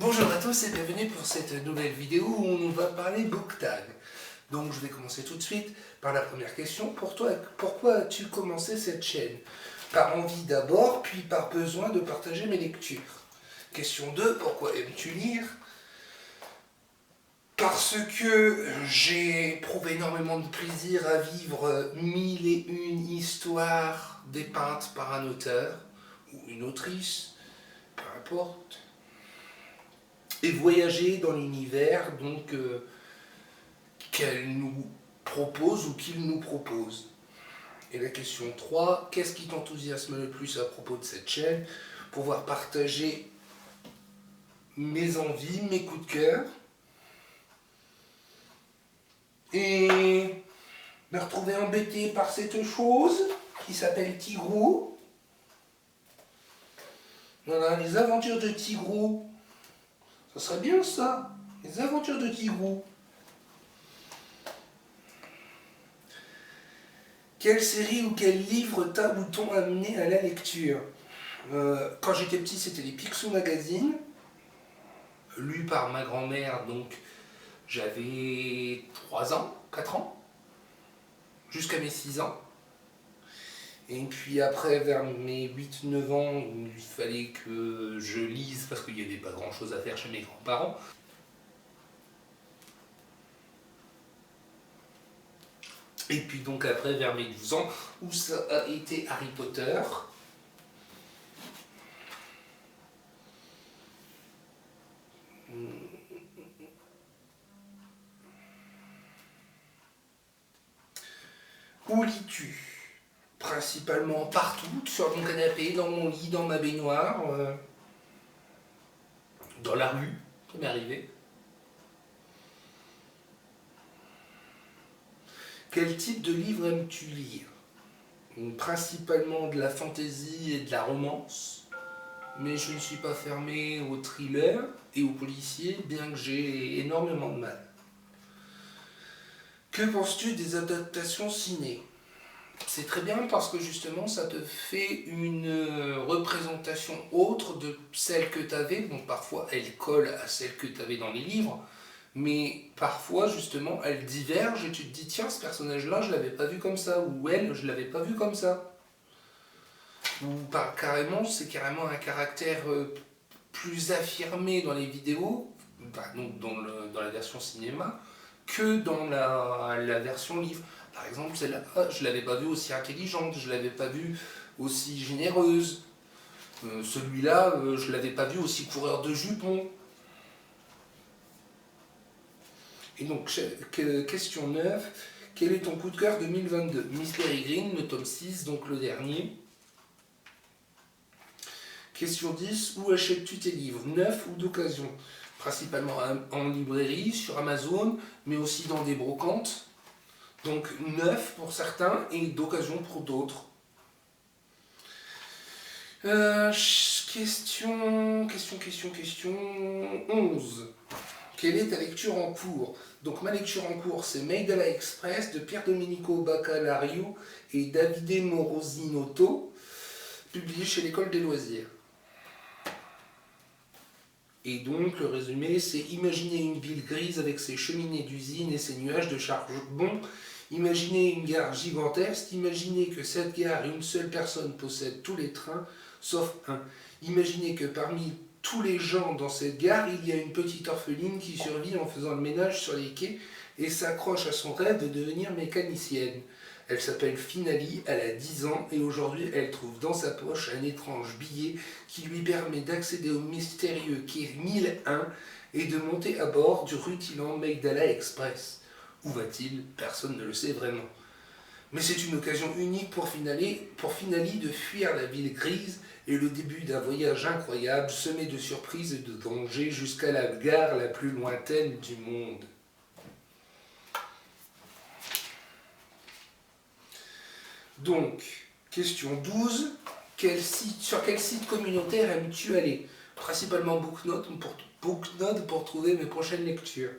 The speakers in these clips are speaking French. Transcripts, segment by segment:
Bonjour à tous et bienvenue pour cette nouvelle vidéo où on va parler BookTag. Donc je vais commencer tout de suite par la première question. Pour toi, pourquoi as-tu commencé cette chaîne? Par envie d'abord, puis par besoin de partager mes lectures. Question 2, pourquoi aimes-tu lire? Parce que j'ai éprouvé énormément de plaisir à vivre 1001 histoires dépeintes par un auteur ou une autrice, peu importe, et voyager dans l'univers qu'elle nous propose ou qu'il nous propose. Et la question 3, qu'est-ce qui t'enthousiasme le plus à propos de cette chaîne? Pouvoir partager mes envies, mes coups de cœur, et me retrouver embêté par cette chose qui s'appelle Tigrou. Voilà, les aventures de Tigrou. Ça serait bien ça, les aventures de Tigrou. Quelle série ou quel livre t'a ou t'ont amené à la lecture? Quand j'étais petit, c'était les Picsou Magazine, lus par ma grand-mère, donc j'avais 3 ans, 4 ans, jusqu'à mes 6 ans. Et puis après, vers mes 8-9 ans, il fallait que je lise parce qu'il n'y avait pas grand-chose à faire chez mes grands-parents. Et puis donc après, vers mes 12 ans, où ça a été Harry Potter. Où lis-tu? Principalement partout, sur mon canapé, dans mon lit, dans ma baignoire, dans la rue, ça m'est arrivé. Quel type de livre aimes-tu lire? Principalement de la fantaisie et de la romance, mais je ne suis pas fermé au thriller et au policier, bien que j'ai énormément de mal. Que penses-tu des adaptations ciné? C'est très bien parce que justement ça te fait une représentation autre de celle que tu avais. Bon, parfois elle colle à celle que tu avais dans les livres, mais parfois justement elle diverge et tu te dis tiens, ce personnage-là je l'avais pas vu comme ça, ou elle je l'avais pas vu comme ça. Ou carrément, c'est carrément un caractère plus affirmé dans les vidéos, donc dans la version cinéma, que dans la version livre. Par exemple, celle-là, je ne l'avais pas vue aussi intelligente, je ne l'avais pas vue aussi généreuse. Celui-là, je ne l'avais pas vu aussi coureur de jupons. Et donc, question 9, quel est ton coup de cœur 2022? Miss Peregrine, le tome 6, donc le dernier. Question 10, où achètes-tu tes livres, neufs ou d'occasion? Principalement en librairie, sur Amazon, mais aussi dans des brocantes. Donc neuf pour certains et d'occasion pour d'autres. Question 11. Quelle est ta lecture en cours? Donc ma lecture en cours, c'est Maïdala Express de Pier Domenico Baccalario et Davide Morosinotto, publié chez l'École des loisirs. Et donc, le résumé, c'est imaginez une ville grise avec ses cheminées d'usine et ses nuages de charbon. Imaginez une gare gigantesque. Imaginez que cette gare, une seule personne possède tous les trains, sauf un. Imaginez que parmi tous les gens dans cette gare, il y a une petite orpheline qui survit en faisant le ménage sur les quais et s'accroche à son rêve de devenir mécanicienne. Elle s'appelle Finali, elle a 10 ans et aujourd'hui elle trouve dans sa poche un étrange billet qui lui permet d'accéder au mystérieux quai 1001 et de monter à bord du rutilant Maïdala Express. Où va-t-il? Personne ne le sait vraiment. Mais c'est une occasion unique pour Finali de fuir la ville grise et le début d'un voyage incroyable semé de surprises et de dangers jusqu'à la gare la plus lointaine du monde. Donc, question 12, sur quel site communautaire aimes-tu aller? Principalement Booknote pour trouver mes prochaines lectures.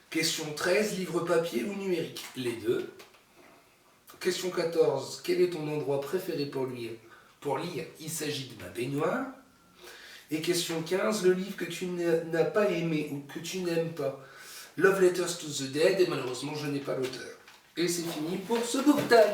Question 13, livre papier ou numérique? Les deux. Question 14, quel est ton endroit préféré pour lire? Il s'agit de ma baignoire. Et question 15, le livre que tu n'as pas aimé ou que tu n'aimes pas. Love Letters to the Dead, et malheureusement je n'ai pas l'auteur. Et c'est fini pour ce book tag.